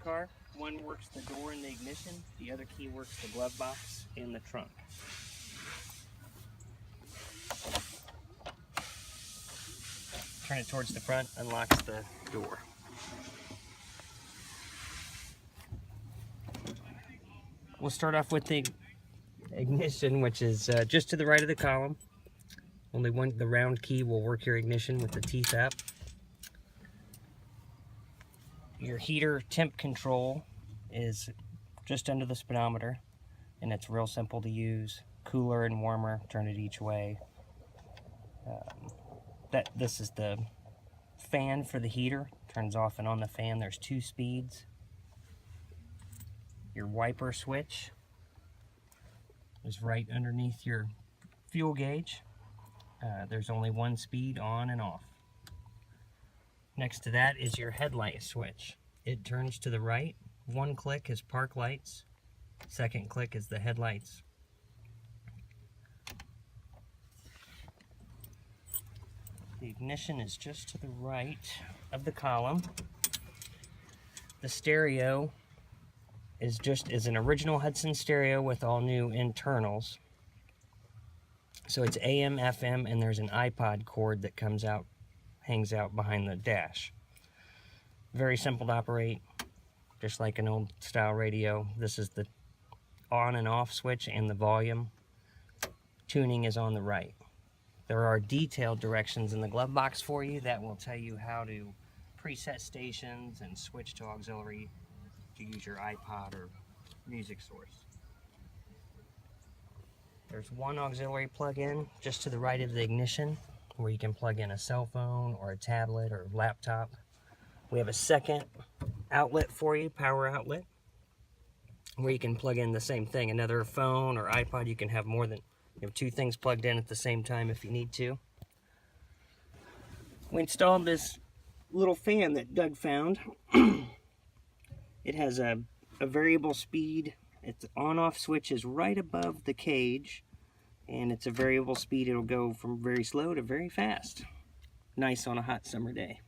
car. One works the door and the ignition, the other key works the glove box and the trunk. Turn it towards the front, unlocks the door. We'll start off with the ignition, which is just to the right of the column. Only the round key will work your ignition with the teeth up. Your heater temp control is just under the speedometer, and it's real simple to use. Cooler and warmer, turn it each way. This is the fan for the heater. Turns off and on the fan. There's 2 speeds. Your wiper switch is right underneath your fuel gauge. There's only 1 speed, on and off. Next to that is your headlight switch. It turns to the right. 1 click is park lights. 2nd click is the headlights. The ignition is just to the right of the column. The stereo is an original Hudson stereo with all new internals. So it's AM, FM, and there's an iPod cord that hangs out behind the dash. Very simple to operate, just like an old style radio. This is the on and off switch and the volume. Tuning is on the right. There are detailed directions in the glove box for you that will tell you how to preset stations and switch to auxiliary to use your iPod or music source. There's 1 auxiliary plug-in just to the right of the ignition, where you can plug in a cell phone or a tablet or laptop. We have a 2nd outlet for you, power outlet, where you can plug in the same thing, another phone or iPod. You can have more than 2 things plugged in at the same time if you need to. We installed this little fan that Doug found. It has a variable speed. Its on-off switch is right above the cage, and it's a variable speed. It'll go from very slow to very fast. Nice on a hot summer day.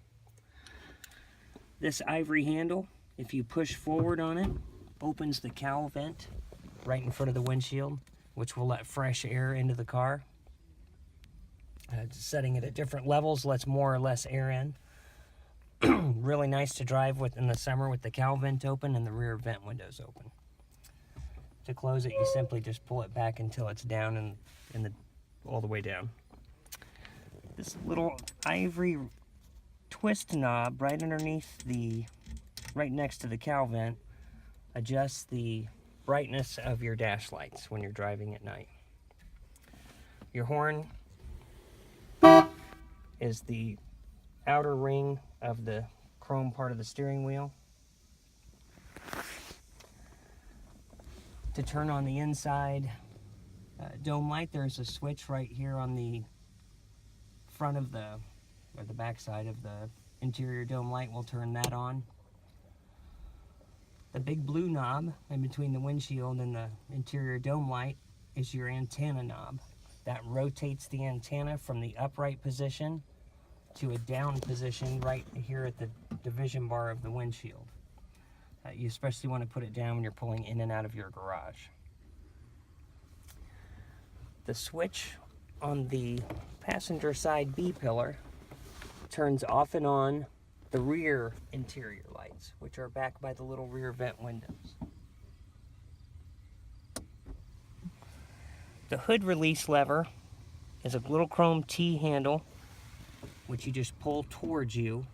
This ivory handle, if you push forward on it, opens the cowl vent right in front of the windshield, which will let fresh air into the car. Setting it at different levels lets more or less air in. Really nice to drive with in the summer with the cowl vent open and the rear vent windows open. To close it, you simply just pull it back until it's down and all the way down. This little ivory twist knob right underneath right next to the cowl vent adjusts the brightness of your dash lights when you're driving at night. Your horn is the outer ring of the chrome part of the steering wheel. To turn on the inside dome light, there's a switch right here on the front of the back side of the interior dome light. Will turn that on. The big blue knob in between the windshield and the interior dome light is your antenna knob. That rotates the antenna from the upright position to a down position right here at the division bar of the windshield. You especially want to put it down when you're pulling in and out of your garage. The switch on the passenger side B pillar turns off and on the rear interior lights, which are back by the little rear vent windows. The hood release lever is a little chrome T handle, which you just pull towards you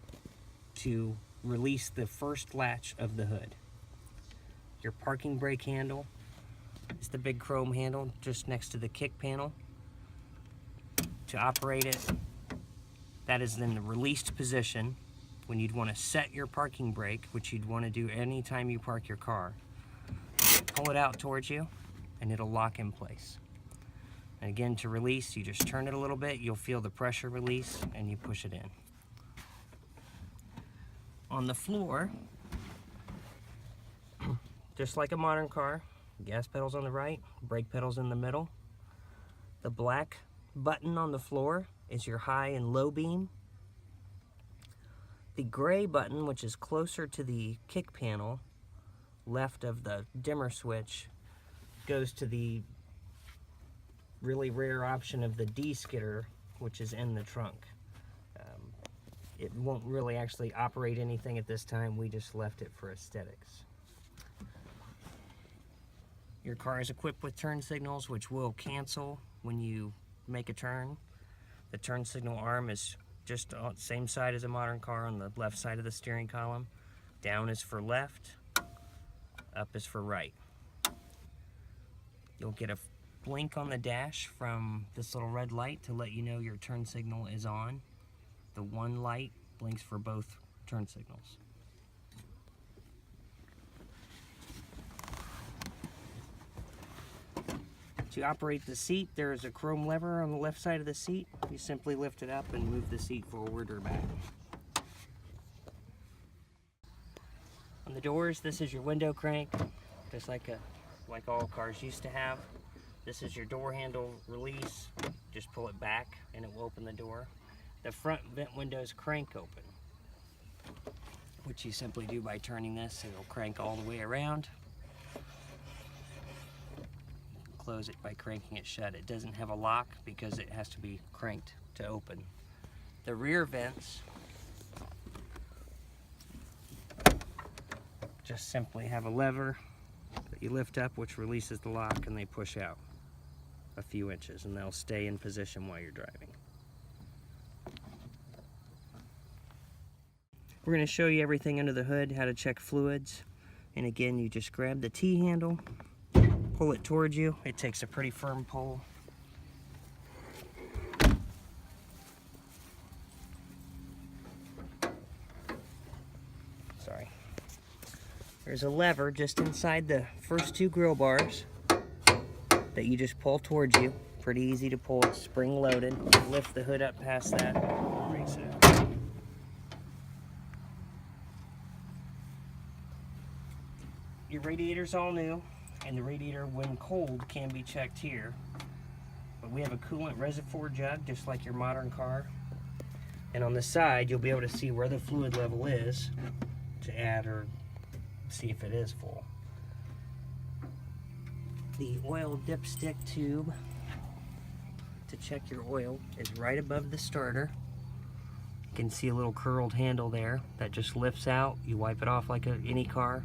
to release the first latch of the hood. Your parking brake handle is the big chrome handle just next to the kick panel. To operate it, that is in the released position when you'd want to set your parking brake, which you'd want to do anytime you park your car. Pull it out towards you and it'll lock in place. And again, to release, you just turn it a little bit, you'll feel the pressure release, and you push it in. On the floor, just like a modern car, gas pedals on the right, brake pedals in the middle. The black button on the floor is your high and low beam. The gray button, which is closer to the kick panel, left of the dimmer switch goes to the really rare option of the de-skidder, which is in the trunk. It won't really actually operate anything at this time. We just left it for aesthetics. Your car is equipped with turn signals, which will cancel when you make a turn. The turn signal arm is just on the same side as a modern car on the left side of the steering column. Down is for left, up is for right. You'll get a blink on the dash from this little red light to let you know your turn signal is on. The one light blinks for both turn signals. To operate the seat, there is a chrome lever on the left side of the seat. You simply lift it up and move the seat forward or back. On the doors, this is your window crank, just like all cars used to have. This is your door handle release. Just pull it back and it will open the door. The front vent windows crank open, which you simply do by turning this. It'll crank all the way around. Close it by cranking it shut. It doesn't have a lock because it has to be cranked to open. The rear vents just simply have a lever that you lift up, which releases the lock, and they push out a few inches, and they'll stay in position while you're driving. We're going to show you everything under the hood, how to check fluids. And again, you just grab the T-handle, pull it towards you. It takes a pretty firm pull. Sorry. There's a lever just inside the first two grill bars that you just pull towards you. Pretty easy to pull. It's spring loaded. Lift the hood up past that. Raise it up. Your radiator's all new, and the radiator, when cold, can be checked here. But we have a coolant reservoir jug, just like your modern car. And on the side, you'll be able to see where the fluid level is to add or see if it is full. The oil dipstick tube to check your oil is right above the starter. You can see a little curled handle there that just lifts out. You wipe it off like any car.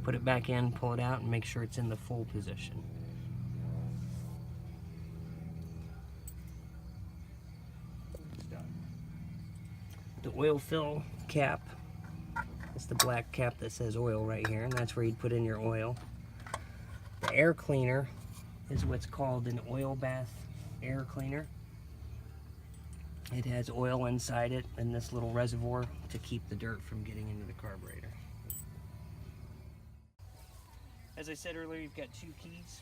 Put it back in, pull it out, and make sure it's in the full position. The oil fill cap is the black cap that says oil right here, and that's where you'd put in your oil. The air cleaner is what's called an oil bath air cleaner. It has oil inside it and this little reservoir to keep the dirt from getting into the carburetor. As I said earlier, you've got two keys.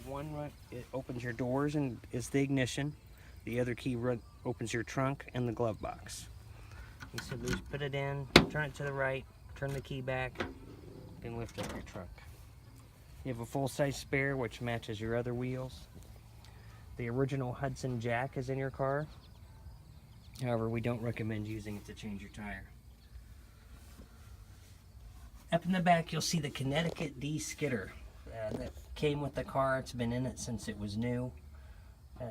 One it opens your doors and is the ignition. The other key opens your trunk and the glove box. You simply just put it in, turn it to the right, turn the key back, and lift up your trunk. You have a full-size spare which matches your other wheels. The original Hudson jack is in your car. However, we don't recommend using it to change your tire. Up in the back, you'll see the Connecticut de-skidder that came with the car. It's been in it since it was new.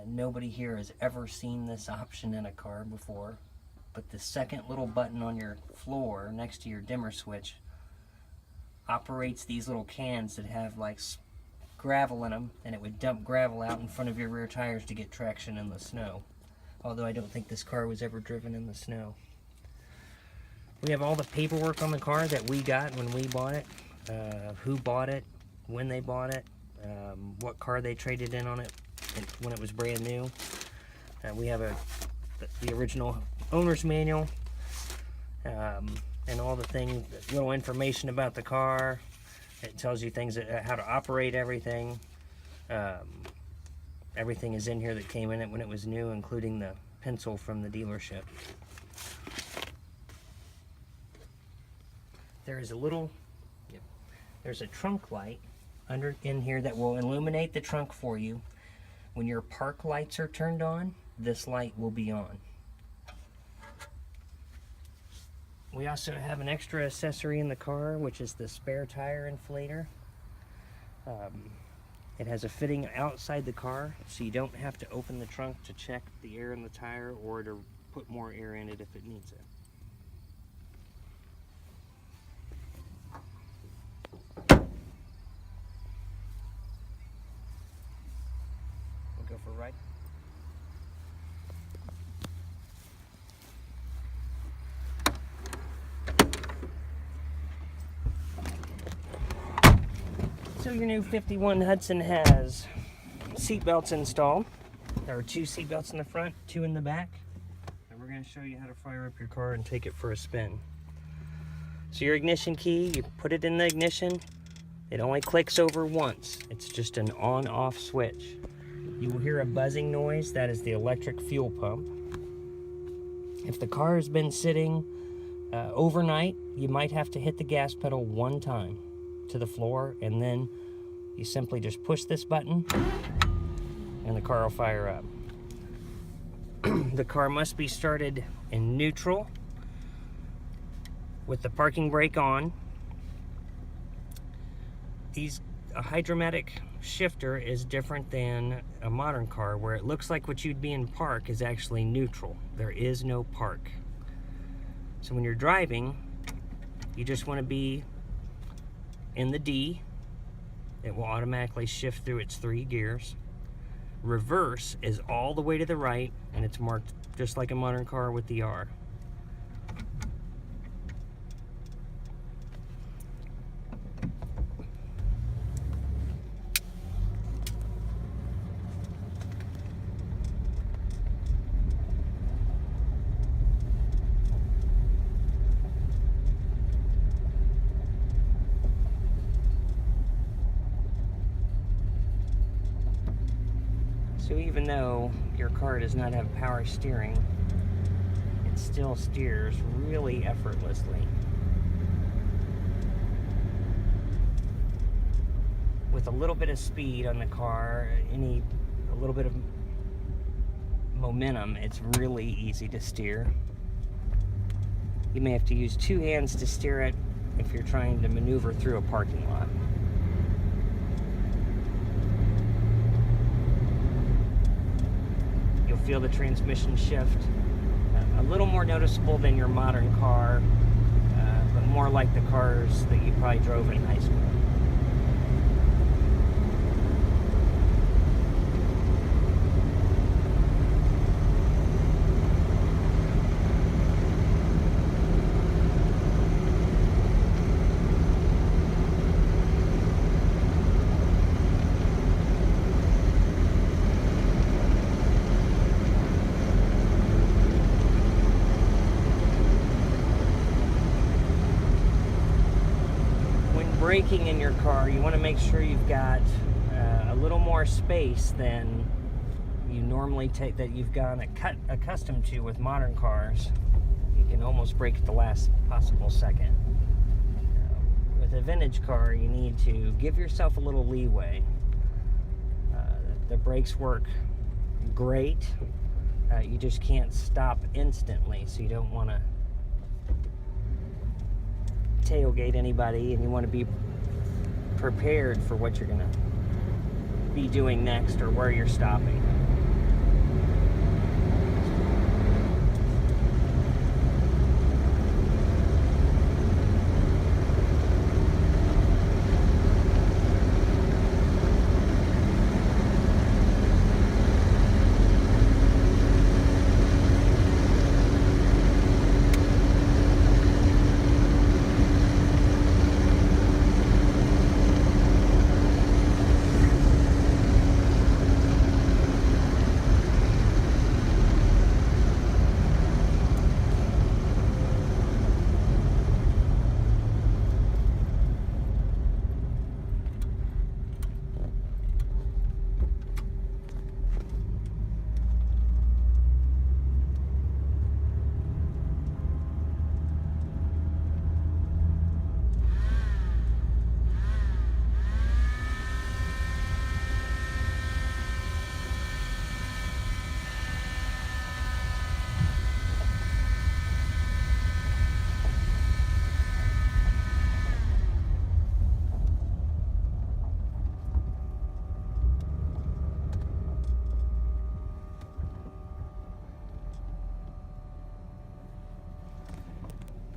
Nobody here has ever seen this option in a car before. But the second little button on your floor next to your dimmer switch operates these little cans that have like gravel in them, and it would dump gravel out in front of your rear tires to get traction in the snow. Although I don't think this car was ever driven in the snow. We have all the paperwork on the car that we got when we bought it, who bought it, when they bought it, what car they traded in on it when it was brand new. We have the original owner's manual, and all the things, little information about the car. It tells you things, how to operate everything. Everything is in here that came in it when it was new, including the pencil from the dealership. There is there's a trunk light in here that will illuminate the trunk for you. When your park lights are turned on, this light will be on. We also have an extra accessory in the car, which is the spare tire inflator. It has a fitting outside the car, so you don't have to open the trunk to check the air in the tire or to put more air in it if it needs it. We'll go for a ride. So your new 51 Hudson has seat belts installed. There are 2 seat belts in the front, 2 in the back. And we're going to show you how to fire up your car and take it for a spin. So your ignition key, you put it in the ignition. It only clicks over once. It's just an on-off switch. You will hear a buzzing noise. That is the electric fuel pump. If the car has been sitting overnight, you might have to hit the gas pedal 1 time to the floor, and then you simply just push this button and the car will fire up. The car must be started in neutral with the parking brake on. A hydromatic shifter is different than a modern car, where it looks like what you'd be in park is actually neutral. There is no park. So when you're driving, you just want to be in the D. It will automatically shift through its 3 gears. Reverse is all the way to the right, and it's marked just like a modern car with the R. So even though your car does not have power steering, it still steers really effortlessly. With a little bit of speed on the car, a little bit of momentum, it's really easy to steer. You may have to use 2 hands to steer it if you're trying to maneuver through a parking lot. Feel the transmission shift, a little more noticeable than your modern car, but more like the cars that you probably drove in high school. Braking in your car, you want to make sure you've got a little more space than you normally take, that you've gotten accustomed to with modern cars. You can almost brake at the last possible second. With a vintage car, you need to give yourself a little leeway. The brakes work great. You just can't stop instantly, so you don't want to tailgate anybody, and you want to be prepared for what you're going to be doing next or where you're stopping.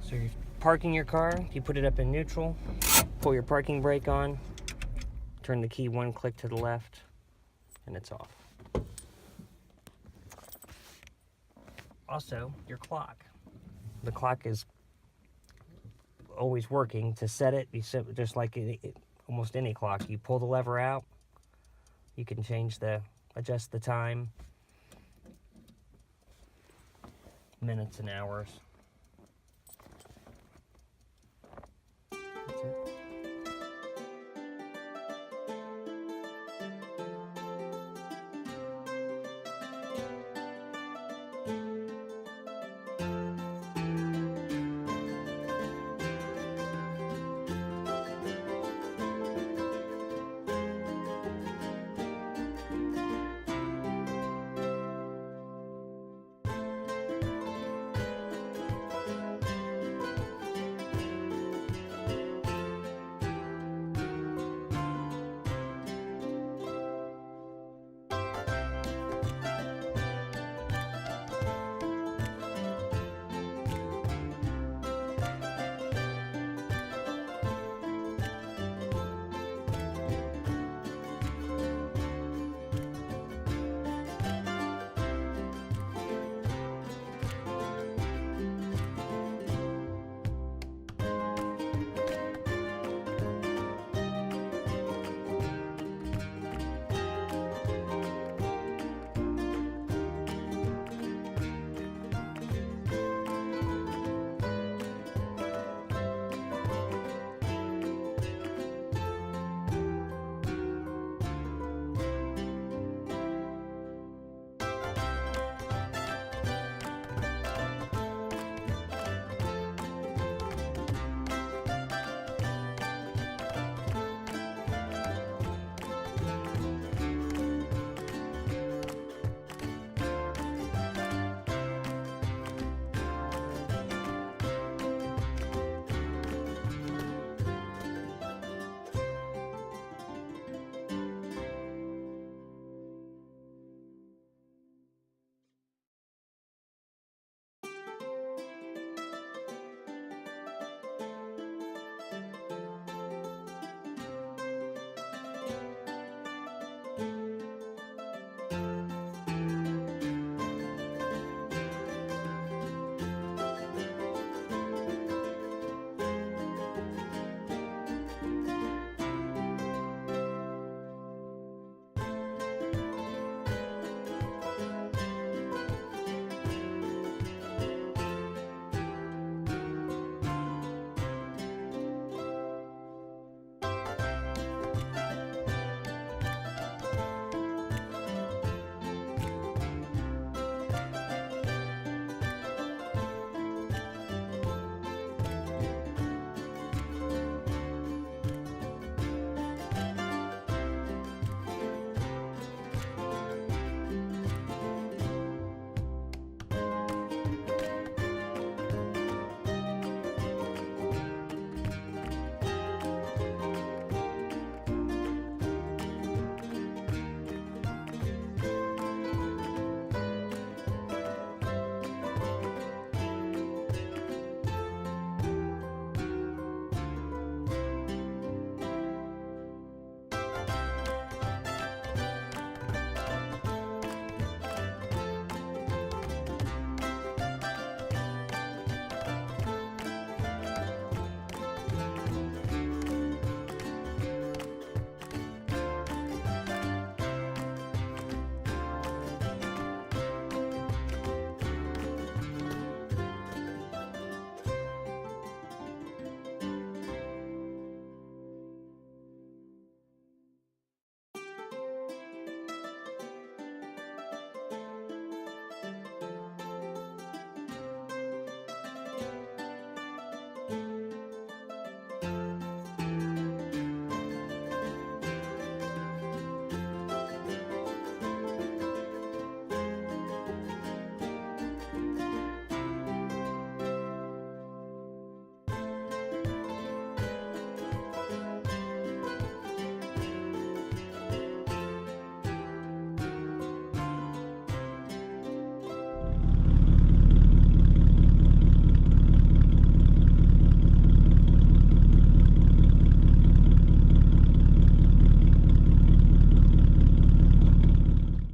So you're parking your car, you put it up in neutral, pull your parking brake on, turn the key one click to the left, and it's off. Also, your clock. The clock is always working. To set it, you set just like almost any clock. You pull the lever out, you can adjust the time, minutes and hours.